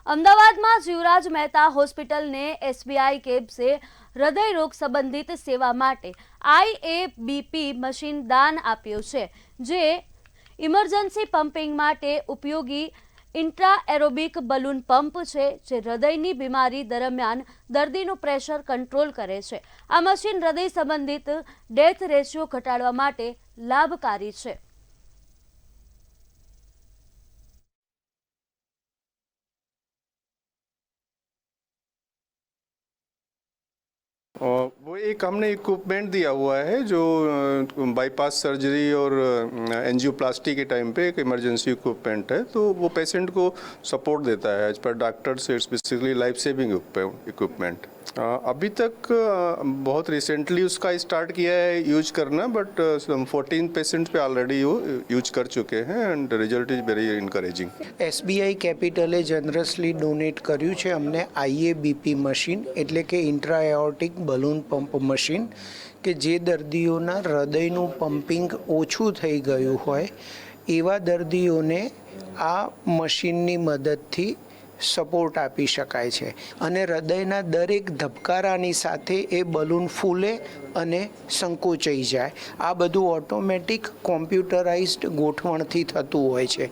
અમદાવાદમાં જીવરાજ મહેતા હોસ્પિટલને એસબીઆઈ કેબ્સે હૃદય રોગ સંબંધિત સેવા માટે આઈએબીપી મશીન દાન આપ્યું છે, જે ઇમરજન્સી પમ્પિંગ માટે ઉપયોગી ઇન્ટ્રા એરોબિક બલૂન પંપ છે, જે હૃદયની બીમારી દરમિયાન દર્દીનું પ્રેશર કંટ્રોલ કરે છે. આ મશીન હૃદય સંબંધિત ડેથ રેશિયો ઘટાડવા માટે લાભકારી છે. वो एक हमने इक्विपमेंट दिया हुआ है जो बाईपास सर्जरी और एंजियोप्लास्टी के टाइम पे एक इमरजेंसी इक्विपमेंट है, तो वो पेशेंट को सपोर्ट देता है एज पर डॉक्टर से. It's basically life saving equipment. अभी तक बहुत रिसेंटली उसका स्टार्ट किया है यूज करना, बट 14 पेशेंट्स पे ऑलरेडी यूज कर चुके हैं and result is very encouraging. SBI કેપિટલે જનરસલી ડોનેટ કર્યું છે અમને આઈએબીપી મશીન, એટલે કે intra aortic balloon pump machine, કે જે દર્દીઓના હૃદયનું પમ્પિંગ ઓછું થઈ ગયું હોય એવા દર્દીઓને આ મશીનની મદદથી સપોર્ટ આપી શકાય છે અને હૃદયના દરેક ધબકારાની સાથે એ બલૂન ફૂલે અને સંકોચાઈ જાય. આ બધું ઓટોમેટિક કોમ્પ્યુટરાઇઝ્ડ ગોઠવણથી થતું હોય છે.